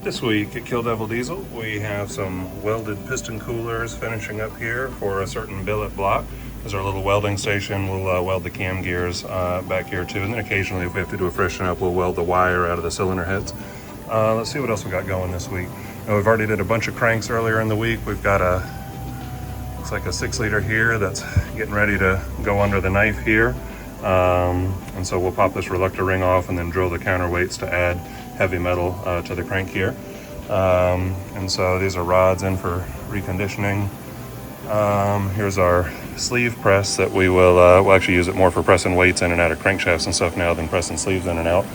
This week at Kill Devil Diesel, we have some welded piston coolers finishing up here for a certain billet block. There's our little welding station. We'll weld the cam gears back here too, and then occasionally if we have to do a freshen up, we'll weld the wire out of the cylinder heads. Let's see what else we got going this week. Now, we've already did a bunch of cranks earlier in the week. We've got looks like a 6-liter here that's getting ready to go under the knife here. And so we'll pop this reluctor ring off and then drill the counterweights to add heavy metal to the crank here. And so these are rods in for reconditioning. Here's our sleeve press that we'll actually use it more for pressing weights in and out of crankshafts and stuff now than pressing sleeves in and out.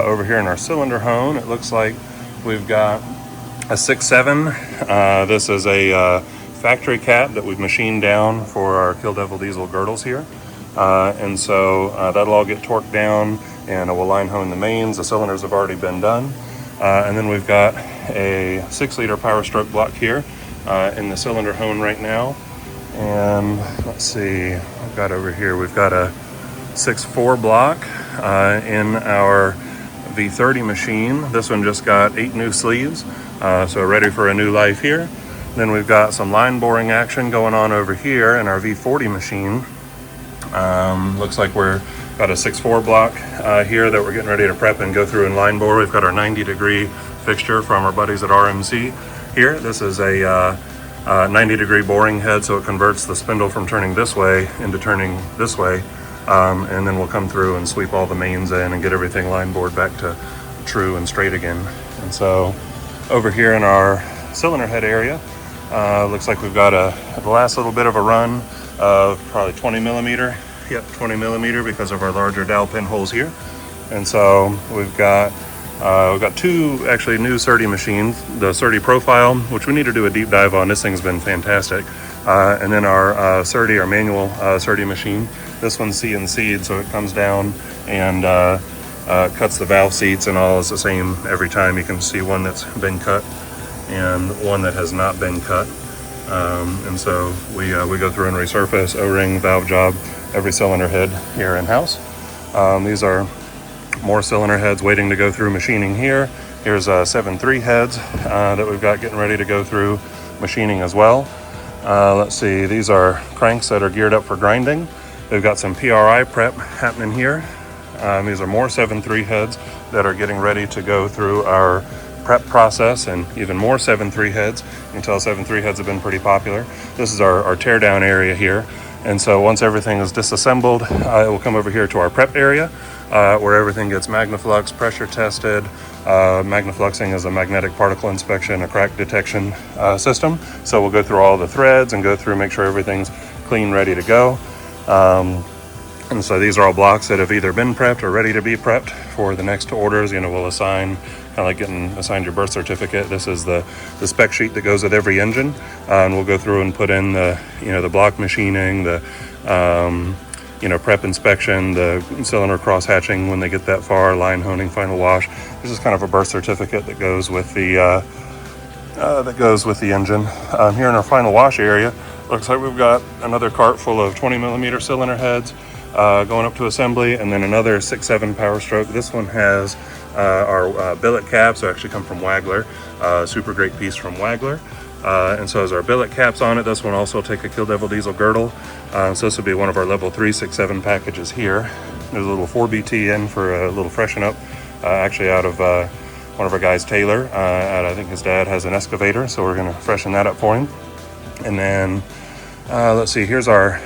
Over here in our cylinder hone, it looks like we've got a 6.7. This is a factory cap that we've machined down for our Kill Devil Diesel girdles here. And so that'll all get torqued down and we'll line hone the mains. The cylinders have already been done. And then we've got a 6-liter Powerstroke block here in the cylinder hone right now. And let's see, I've got over here, we've got a 6.4 block in our V30 machine. This one just got 8 new sleeves, so ready for a new life here. Then we've got some line boring action going on over here in our V40 machine. Looks like we're got a 6.4 block here that we're getting ready to prep and go through and line bore. We've got our 90-degree fixture from our buddies at RMC here. This is a 90-degree boring head, so it converts the spindle from turning this way into turning this way. And then we'll come through and sweep all the mains in and get everything line bored back to true and straight again. And so over here in our cylinder head area, looks like we've got the last little bit of a run of probably 20 millimeter. Yep, 20 millimeter because of our larger dowel pinholes here. And so we've got 2 actually new SERDI machines, the SERDI Profile, which we need to do a deep dive on. This thing's been fantastic. And then our SERDI, our manual SERDI machine. This one's CNC'd, so it comes down and cuts the valve seats and all is the same every time. You can see one that's been cut and one that has not been cut. And so we go through and resurface, O-ring, valve job, every cylinder head here in-house. These are more cylinder heads waiting to go through machining here. Here's 7.3 heads that we've got getting ready to go through machining as well. Let's see, these are cranks that are geared up for grinding. They've got some PRI prep happening here. These are more 7.3 heads that are getting ready to go through our prep process, and even more 7.3 heads. You can tell 7.3 heads have been pretty popular. This is our tear down area here. And so once everything is disassembled, it will come over here to our prep area where everything gets MagnaFlux pressure tested. MagnaFluxing is a magnetic particle inspection, a crack detection system. So we'll go through all the threads and go through, make sure everything's clean, ready to go. And so these are all blocks that have either been prepped or ready to be prepped for the next orders. You know, we'll assign, kind of like getting assigned your birth certificate. This is the spec sheet that goes with every engine. And we'll go through and put in the block machining, the prep inspection, the cylinder cross hatching when they get that far, line honing, final wash. This is kind of a birth certificate that goes with the engine. Here in our final wash area, looks like we've got another cart full of 20 millimeter cylinder heads going up to assembly, and then another 6.7 Powerstroke. This one has our billet caps, that actually come from Wagler, super great piece from Wagler. And so as our billet caps on it, this one also take a Kill Devil Diesel girdle. So this will be one of our level 3 6.7 packages here. There's a little 4BT in for a little freshen up, actually out of one of our guys, Taylor. I think his dad has an excavator, so we're gonna freshen that up for him. And then let's see, here's our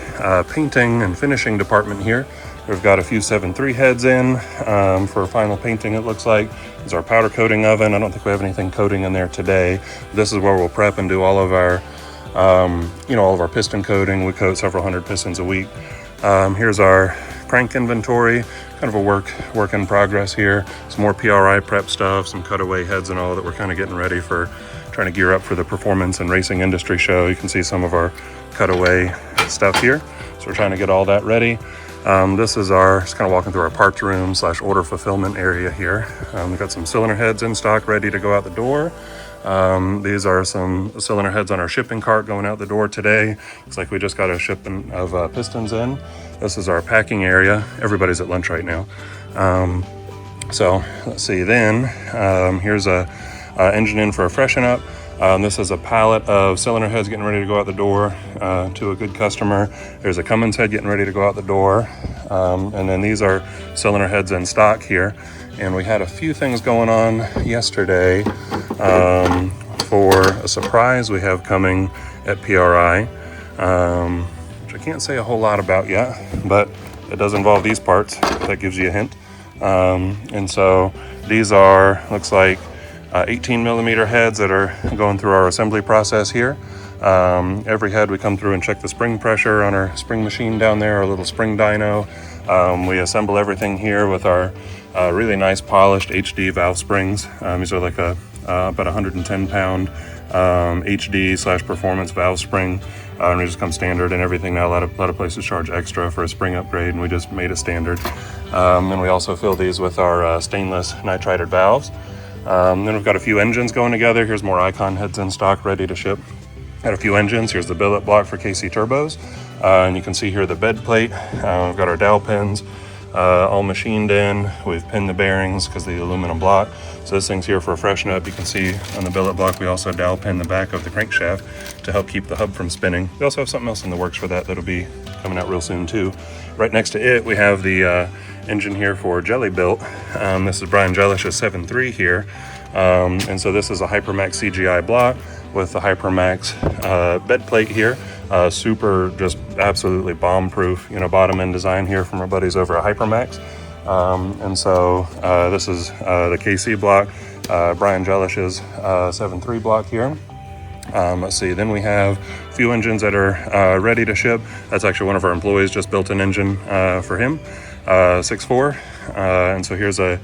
painting and finishing department here. We've got a few 7.3 heads in for final painting, it looks like. This is our powder coating oven. I don't think we have anything coating in there today. This is where we'll prep and do all of our, all of our piston coating. We coat several hundred pistons a week. Here's our crank inventory, kind of a work in progress here. Some more PRI prep stuff, some cutaway heads and all that we're kind of getting ready for, trying to gear up for the performance and racing industry show. You can see some of our cutaway stuff here. So we're trying to get all that ready. This is just kind of walking through our parts room / order fulfillment area here. We've got some cylinder heads in stock ready to go out the door. These are some cylinder heads on our shipping cart going out the door today. Looks like we just got a shipment of pistons in. This is our packing area. Everybody's at lunch right now. So let's see then. Here's a engine in for a freshen up. This is a pallet of cylinder heads getting ready to go out the door to a good customer. There's a Cummins head getting ready to go out the door. And then these are cylinder heads in stock here. And we had a few things going on yesterday for a surprise we have coming at PRI, which I can't say a whole lot about yet, but it does involve these parts. That gives you a hint. And so these are, looks like 18 millimeter heads that are going through our assembly process here. Every head we come through and check the spring pressure on our spring machine down there, our little spring dyno. We assemble everything here with our really nice polished HD valve springs. These are like about 110 pound HD / performance valve spring. And they just come standard and everything now. A lot of places charge extra for a spring upgrade, and we just made a standard. And we also fill these with our stainless nitrided valves. Then we've got a few engines going together. Here's more Icon heads in stock ready to ship. Got a few engines. Here's the billet block for KC turbos. And you can see here the bed plate. We've got our dowel pins all machined in. We've pinned the bearings because of the aluminum block. So this thing's here for a freshen up. You can see on the billet block we also dowel pin the back of the crankshaft to help keep the hub from spinning. We also have something else in the works for that that'll be coming out real soon too. Right next to it we have the engine here for Jelly Built. This is Brian Jellish's 7.3 here. And so this is a Hypermax CGI block with the Hypermax bed plate here. Super, just absolutely bomb-proof, bottom end design here from our buddies over at Hypermax. And so this is the KC block, Brian Jellish's 7.3 block here. Let's see, then we have a few engines that are ready to ship. That's actually one of our employees just built an engine for him, 6.4. And so here's a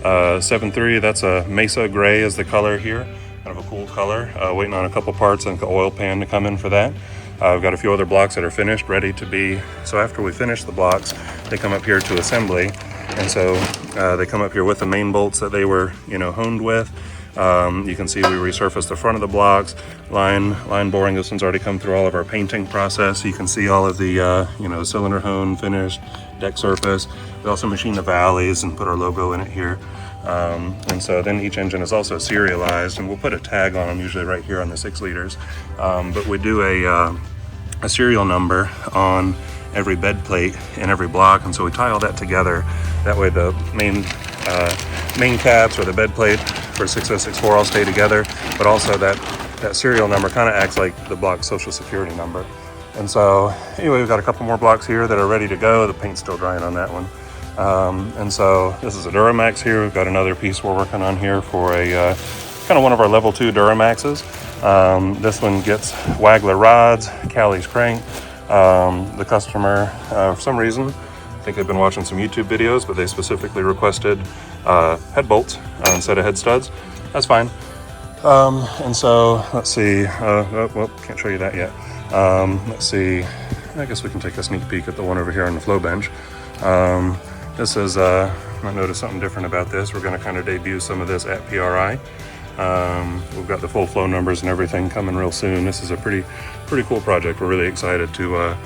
7.3, that's a Mesa Gray is the color here. Kind of a cool color. Waiting on a couple parts and the oil pan to come in for that. We've got a few other blocks that are finished, ready to be. So after we finish the blocks, they come up here to assembly. And so they come up here with the main bolts that they were, honed with. You can see we resurfaced the front of the blocks, line boring. This one's already come through all of our painting process. You can see all of the, cylinder hone finished, deck surface. We also machine the valleys and put our logo in it here. And so then each engine is also serialized, and we'll put a tag on them usually right here on the 6 liters. But we do a serial number on every bed plate and every block, and so we tie all that together. That way the main caps or the bed plate for 6064 all stay together, but also that serial number kind of acts like the block's social security number. And so anyway, we've got a couple more blocks here that are ready to go. The paint's still drying on that one. And so this is a Duramax here. We've got another piece we're working on here for a kind of one of our level 2 Duramaxes. This one gets Waggler rods, Callie's crank. The customer, for some reason, I think they've been watching some YouTube videos, but they specifically requested head bolts instead of head studs. That's fine. And so let's see. Well, can't show you that yet. Let's see. I guess we can take a sneak peek at the one over here on the flow bench. This is, I noticed something different about this. We're going to kind of debut some of this at PRI. We've got the full flow numbers and everything coming real soon. This is a pretty cool project. We're really excited to,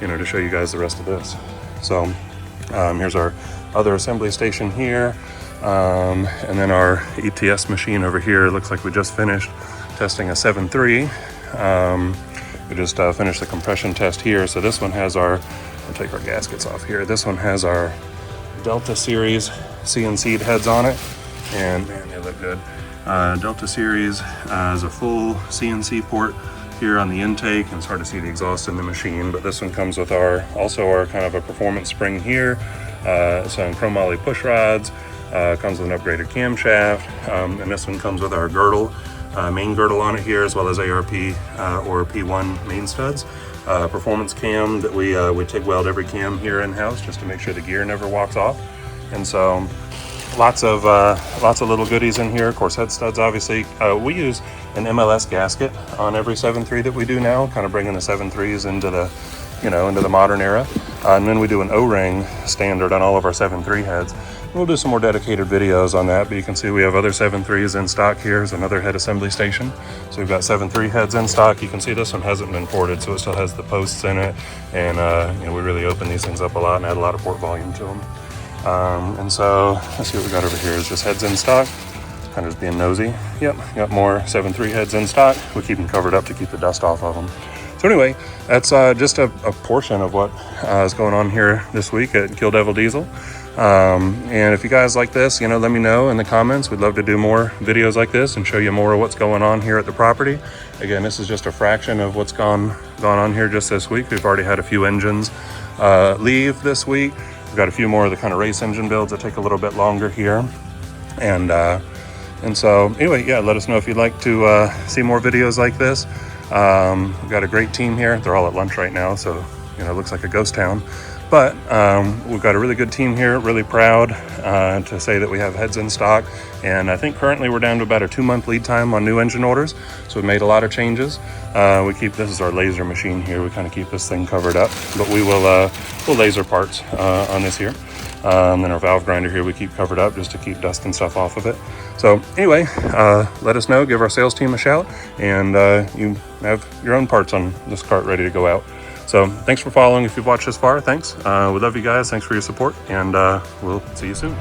to show you guys the rest of this. So here's our other assembly station here. And then our ETS machine over here. It looks like we just finished testing a 7.3. We just finished the compression test here. So this one has our, we'll take our gaskets off here. This one has our Delta Series CNC'd heads on it. And man, they look good. Delta Series is a full CNC port here on the intake, and it's hard to see the exhaust in the machine, but this one comes with our kind of a performance spring here, some chromoly push rods, comes with an upgraded camshaft, and this one comes with our girdle, main girdle on it here, as well as ARP or P1 main studs. Performance cam that we TIG weld every cam here in-house just to make sure the gear never walks off. And so lots of little goodies in here. Of course, head studs, obviously. We use an MLS gasket on every 7.3 that we do now, kind of bringing the 7.3s into the, into the modern era. And then we do an O-ring standard on all of our 7.3 heads. We'll do some more dedicated videos on that, but you can see we have other 7.3s in stock here. Here's another head assembly station. So we've got 7.3 heads in stock. You can see this one hasn't been ported, so it still has the posts in it. And we really open these things up a lot and add a lot of port volume to them. And so let's see what we got over here. Is just heads in stock. Kind of just being nosy. Yep, got more 7.3 heads in stock. We keep them covered up to keep the dust off of them. So anyway, that's just a portion of what is going on here this week at Kill Devil Diesel. And if you guys like this, let me know in the comments. We'd love to do more videos like this and show you more of what's going on here at the property. Again, this is just a fraction of what's gone on here just this week. We've already had a few engines leave this week. We've got a few more of the kind of race engine builds that take a little bit longer here. And so anyway, yeah, let us know if you'd like to see more videos like this. We've got a great team here. They're all at lunch right now, so it looks like a ghost town. But we've got a really good team here, really proud to say that we have heads in stock. And I think currently we're down to about a 2-month lead time on new engine orders. So we've made a lot of changes. This is our laser machine here. We kind of keep this thing covered up, but we'll laser parts on this here. Then our valve grinder here we keep covered up just to keep dust and stuff off of it. So anyway, let us know, give our sales team a shout, and you have your own parts on this cart ready to go out. So thanks for following. If you've watched this far, thanks. We love you guys. Thanks for your support, and we'll see you soon.